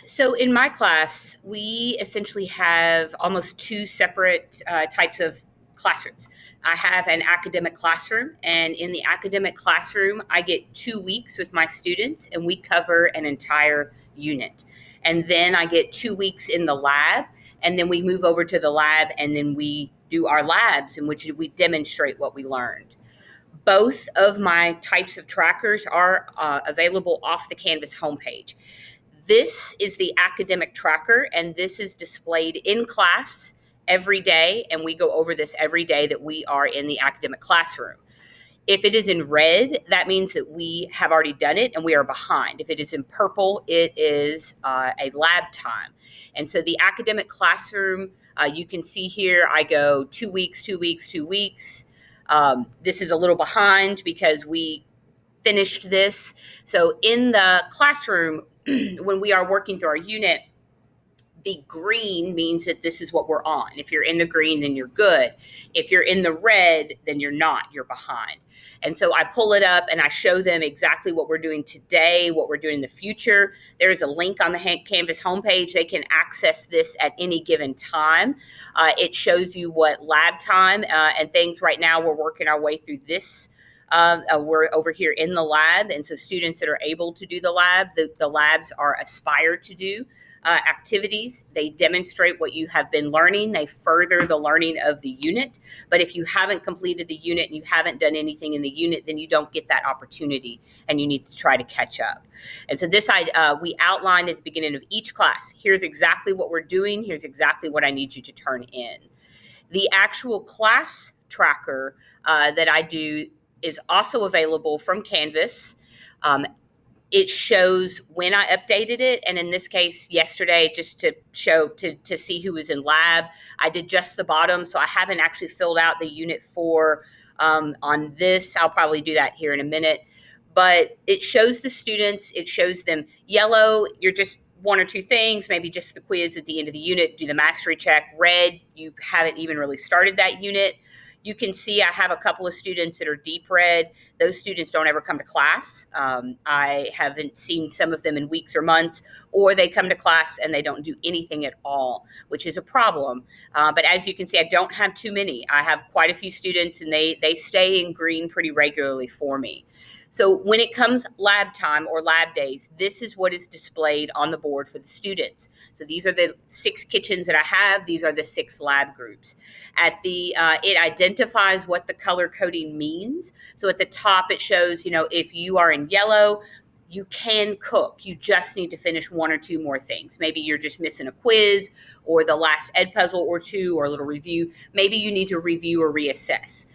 So in my class, we essentially have almost two separate types of classrooms. I have an academic classroom, and in the academic classroom, I get 2 weeks with my students, and we cover an entire unit. And then I get 2 weeks in the lab, and then we move over to the lab, and then we do our labs in which we demonstrate what we learned. Both of my types of trackers are available off the Canvas homepage. This is the academic tracker, and this is displayed in class every day. And we go over this every day that we are in the academic classroom. If it is in red, that means that we have already done it and we are behind. If it is in purple, it is a lab time. And so the academic classroom, you can see here, I go 2 weeks, 2 weeks, 2 weeks. This is a little behind because we finished this. So in the classroom, when we are working through our unit, the green means that this is what we're on. If you're in the green, then you're good. If you're in the red, then you're not, you're behind. And so I pull it up and I show them exactly what we're doing today, what we're doing in the future. There is a link on the Canvas homepage. They can access this at any given time. It shows you what lab time and things. Right now, we're working our way through this. We're over here in the lab, and so students that are able to do the lab, the labs are aspired to do activities. They demonstrate what you have been learning. They further the learning of the unit. But if you haven't completed the unit and you haven't done anything in the unit, then you don't get that opportunity, and you need to try to catch up. And so this we outlined at the beginning of each class. Here's exactly what we're doing. Here's exactly what I need you to turn in. The actual class tracker that I do is also available from Canvas. It shows when I updated it, and in this case, yesterday, just to show to see who was in lab. I did just the bottom, so I haven't actually filled out the unit 4 on this. I'll probably do that here in a minute. But it shows the students. It shows them yellow. You're just one or two things, maybe just the quiz at the end of the unit, do the mastery check. Red, you haven't even really started that unit. You can see I have a couple of students that are deep red. Those students don't ever come to class. I haven't seen some of them in weeks or months, or they come to class and they don't do anything at all, which is a problem. But as you can see, I don't have too many. I have quite a few students, and they stay in green pretty regularly for me. So when it comes lab time or lab days, this is what is displayed on the board for the students. So these are the 6 kitchens that I have. These are the 6 lab groups. It identifies what the color coding means. So at the top, it shows, if you are in yellow, you can cook. You just need to finish 1 or 2 more things. Maybe you're just missing a quiz or the last ed puzzle or 2 or a little review. Maybe you need to review or reassess.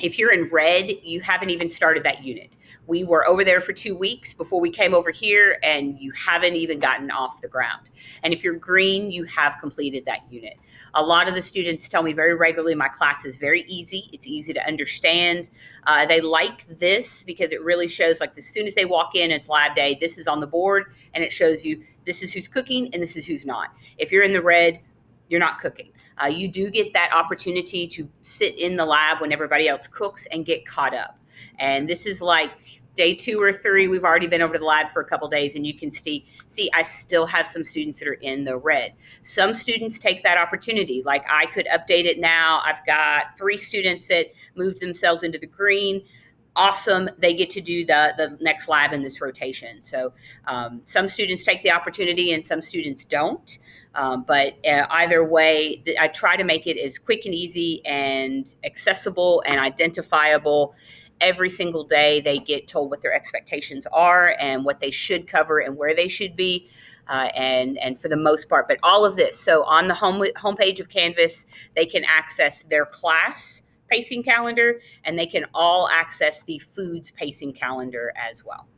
If you're in red, you haven't even started that unit. We were over there for 2 weeks before we came over here, and you haven't even gotten off the ground. And if you're green, you have completed that unit. A lot of the students tell me very regularly, my class is very easy. It's easy to understand. They like this because it really shows, like, as soon as they walk in, it's lab day. This is on the board, and it shows you this is who's cooking and this is who's not. If you're in the red, you're not cooking. You do get that opportunity to sit in the lab when everybody else cooks and get caught up. And this is like day 2 or 3. We've already been over to the lab for a couple days, and you can see I still have some students that are in the red. Some students take that opportunity. Like, I could update it now. I've got 3 students that moved themselves into the green. Awesome. They get to do the next lab in this rotation. So some students take the opportunity and some students don't. But either way, I try to make it as quick and easy and accessible and identifiable. Every single day, they get told what their expectations are and what they should cover and where they should be. And for the most part, but all of this. So on the homepage of Canvas, they can access their class pacing calendar, and they can all access the foods pacing calendar as well.